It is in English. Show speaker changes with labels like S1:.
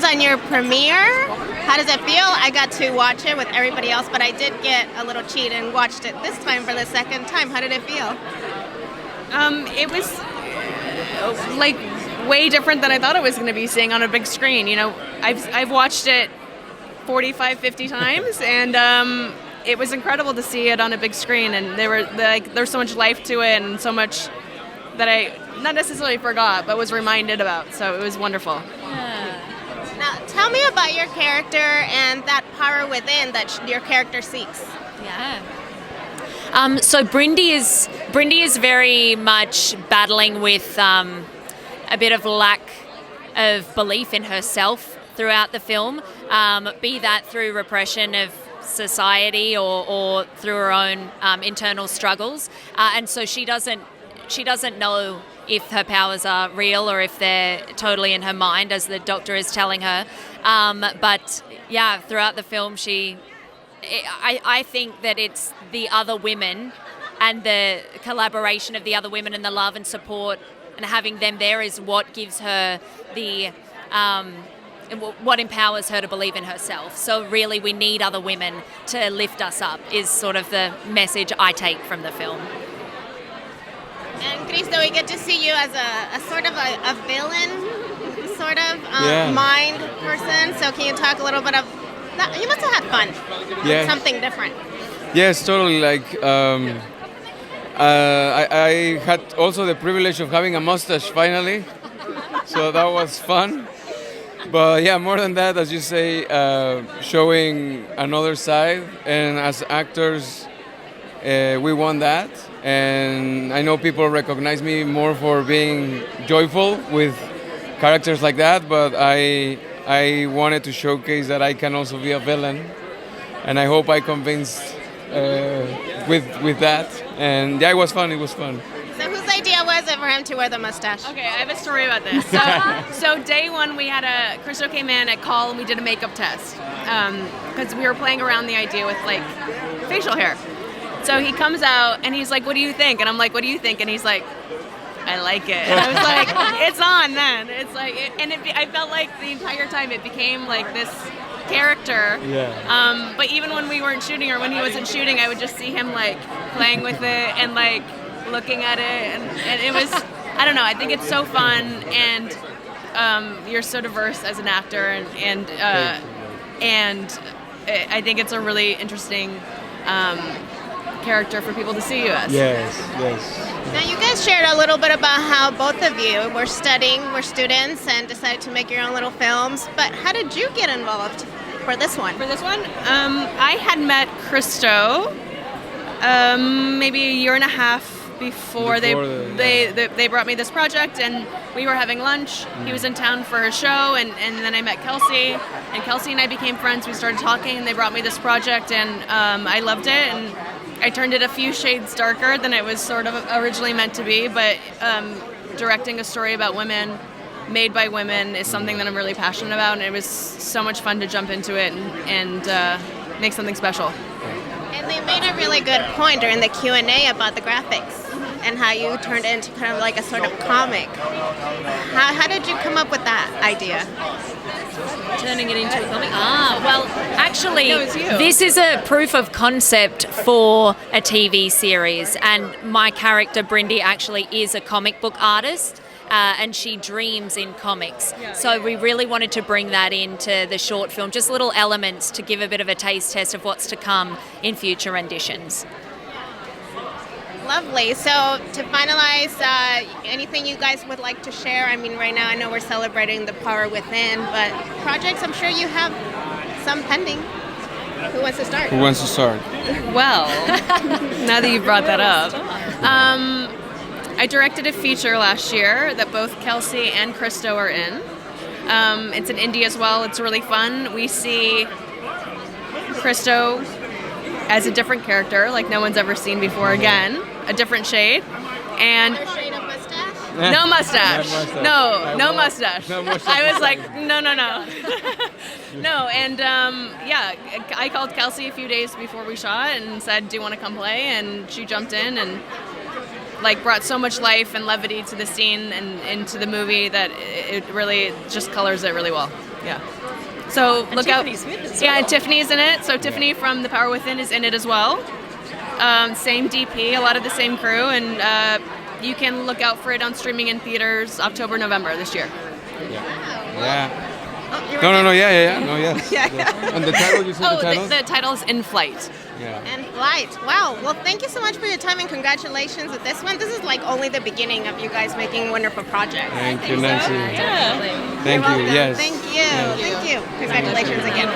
S1: Congratulations on your premiere. How does it feel? I got to watch it with everybody else, but I did get a little cheat and watched it this time for the second time. How did it feel?
S2: It was like way different than I thought it was going to be, seeing on a big screen. You know, I've watched it 45, 50 times, and it was incredible to see it on a big screen. And there's so much life to it, and so much that I not necessarily forgot, but was reminded about. So it was wonderful.
S1: Yeah. Now, tell me about your character and that power within that your character seeks.
S3: Yeah. So Brindy is very much battling with a bit of lack of belief in herself throughout the film, be that through repression of society or through her own internal struggles, and so she doesn't know if her powers are real or if they're totally in her mind, as the doctor is telling her. But yeah, throughout the film, I think that it's the other women and the collaboration of the other women and the love and support and having them there is what gives her what empowers her to believe in herself. So really, we need other women to lift us up is sort of the message I take from the film.
S1: And Cristo, we get to see you as a sort of a villain, sort of mind person. So can you talk a little bit of that? You must have had fun.
S4: Yeah.
S1: Something different.
S4: Yes, totally. Like I had also the privilege of having a mustache finally, so that was fun. But yeah, more than that, as you say, showing another side, and as actors, we want that. And I know people recognize me more for being joyful with characters like that, but I wanted to showcase that I can also be a villain, and I hope I convinced with that. And yeah, it was fun.
S1: So whose idea was it for him to wear the mustache?
S2: Okay, I have a story about this. So day one, Cristo came in at call and we did a makeup test because we were playing around the idea with like facial hair. So he comes out and he's like, "What do you think?" And I'm like, "What do you think?" And he's like, "I like it." And I was like, "It's on then." It's like, I felt like the entire time it became like this character.
S4: Yeah.
S2: But even when we weren't shooting or when he wasn't shooting, I would just see him like playing with it and like looking at it, and it was, I don't know, I think it's so fun, and you're so diverse as an actor, and I think it's a really interesting character for people to see you as.
S4: Yes.
S1: Now you guys shared a little bit about how both of you were students and decided to make your own little films, but how did you get involved for this one?
S2: I had met Cristo maybe a year and a half before they brought me this project, and we were having lunch. He was in town for a show, and then I met Kelsie, and Kelsie and I became friends. We started talking, and they brought me this project, and I loved it, and I turned it a few shades darker than it was sort of originally meant to be, but directing a story about women, made by women, is something that I'm really passionate about, and it was so much fun to jump into it and make something special.
S1: And they made a really good point during the Q&A about the graphics and how you turned it into kind of like a sort of comic. How did you come up with that idea?
S3: Turning it into a comic? Well, actually, this is a proof of concept for a TV series, and my character, Brindy, actually is a comic book artist. And she dreams in comics. So we really wanted to bring that into the short film, just little elements to give a bit of a taste test of what's to come in future renditions.
S1: Lovely. So to finalize, anything you guys would like to share? I mean, right now I know we're celebrating the power within, but projects, I'm sure you have some pending. Who wants to start?
S2: Well, now that you brought that up. I directed a feature last year that both Kelsie and Cristo are in. It's an indie as well. It's really fun. We see Cristo as a different character, like no one's ever seen before again. A different shade. And
S1: Another shade of mustache?
S2: no mustache. No mustache. I was like, no. No, and I called Kelsie a few days before we shot and said, "Do you want to come play?" And she jumped in and brought so much life and levity to the scene and into the movie that it really just colors it really well. Yeah. So look out.
S3: Tiffany's with us.
S2: Yeah, and Tiffany's in it. So Tiffany from The Power Within is in it as well. Same DP, a lot of the same crew, and you can look out for it on streaming in theaters October, November this year.
S4: Yeah.
S1: You were
S4: No,
S1: there?
S4: yeah. No, yes.
S1: Yeah.
S4: And the title, you said
S2: Oh,
S4: the title?
S2: the title is In Flight.
S4: Yeah.
S1: And Flight. Wow. Well, thank you so much for your time and congratulations with this one. This is like only the beginning of you guys making wonderful projects.
S4: Thank you, Nancy.
S3: Yeah.
S4: Thank you,
S1: You're welcome.
S4: yes.
S1: Thank you. Thank you. Congratulations again.